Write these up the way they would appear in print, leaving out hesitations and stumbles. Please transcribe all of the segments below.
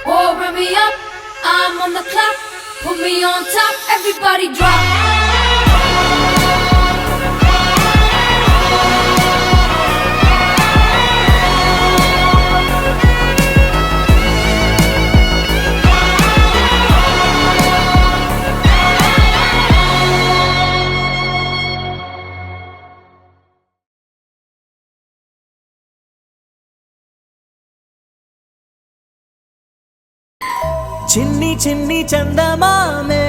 Run me up, I'm on the clock. Put me on top, everybody drop. చిన్ని చిన్ని చందమామే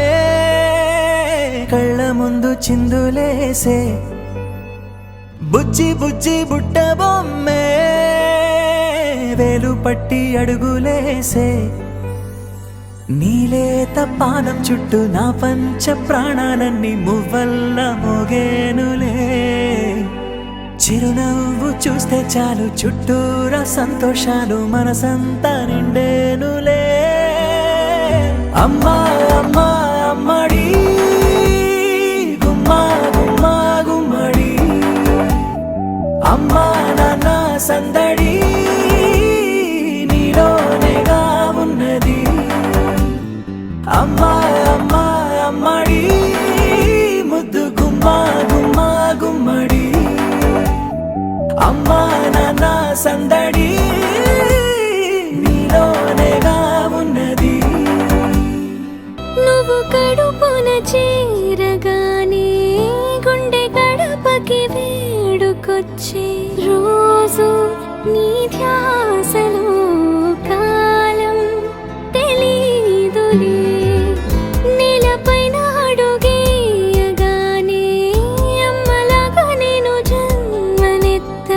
కళ్ళ ముందు చిందులేసే బుజ్జి బుజ్జి బుట్ట బొమ్మే వేలు పట్టి అడుగులేసే నీలేత పానం చుట్టూ నా పంచ ప్రాణాలన్నీ మువ్వల్ల మోగేనులే చిరునవ్వు చూస్తే చాలు చుట్టూరా సంతోషాలు మనసంతా నిండేనులే అమ్మా అమ్మా అమ్మడి గుమ్మా గుమ్మా గుమ్మడి అమ్మా నాన్న సందడి నీలోనేగా ఉన్నది అమ్మా అమ్మా అమ్మడి ముద్దు గుమ్మా గుమ్మా గుమ్మడి అమ్మా నాన్న సందడి నీలోనేగా ఉన్నది నువ్వు కడుపున చేరగానే గుండె గడపకి వేడుకొచ్చే రోజు నీ ధ్యాసలో కాలం తెలీదులే నేలపైన అడుగేయగానే అమ్మలాగా నేను జన్మనెత్త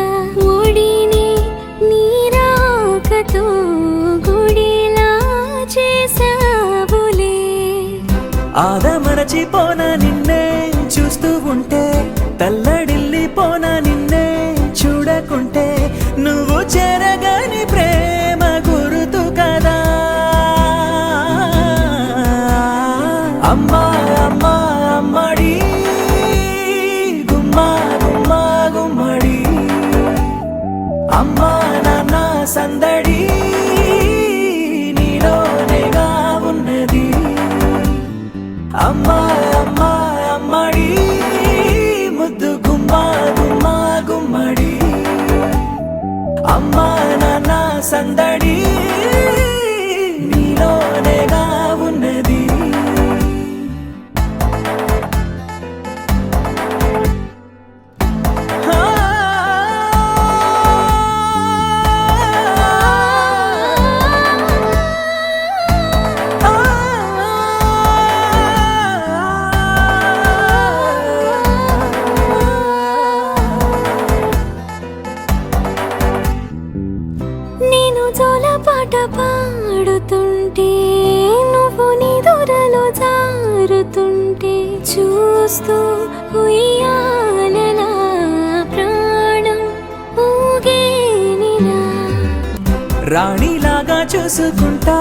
ఒడిని నీ రాకతో గుడిలా చేసావులే ఆదమరచిపోన నిన్నే చూస్తూ ఉంటే తల్లడిల్లిపోన నిన్నే చూడకుంటే నువ్వు చెరగని ప్రేమ గురుతు కదా అమ్మా అమ్మా అమ్మడి గుమ్మా గుమ్మా గుమ్మడి అమ్మా నాన్న సందడి నీలోనేగా ఉన్నది అమ్మా అమ్మా అమ్మడి ముద్దు గుమ్మా గుమ్మా గుమ్మడి అమ్మా నాన్న సందడి నీలోనేగా ఉన్నది నేను జోలపాట పాడుతుంటే నువ్వు నిదురలో జారుతుంటే చూస్తూ ఉయ్యాలలా ప్రాణం ఊగేనినా రాణిలాగా చూసుకుంటా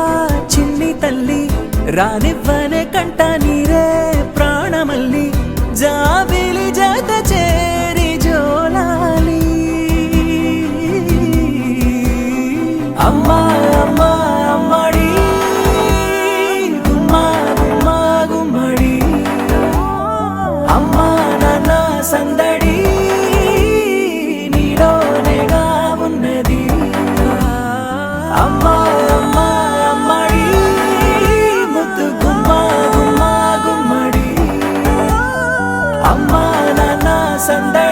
చిన్ని తల్లి రానివ్వనే కంట నీరే ప్రాణమల్లి జాబిలి జత చేరి జోలాలి అమ్మా అమ్మా అమ్మడి గుమ్మా గుమ్మా గుమ్మడి అమ్మా నాన్న సందడి నీలోనేగా ఉన్నది అమ్మా అమ్మా అమ్మడి ముద్దు గుమ్మా గుమ్మా గుమ్మడి అమ్మా నాన్న సందడి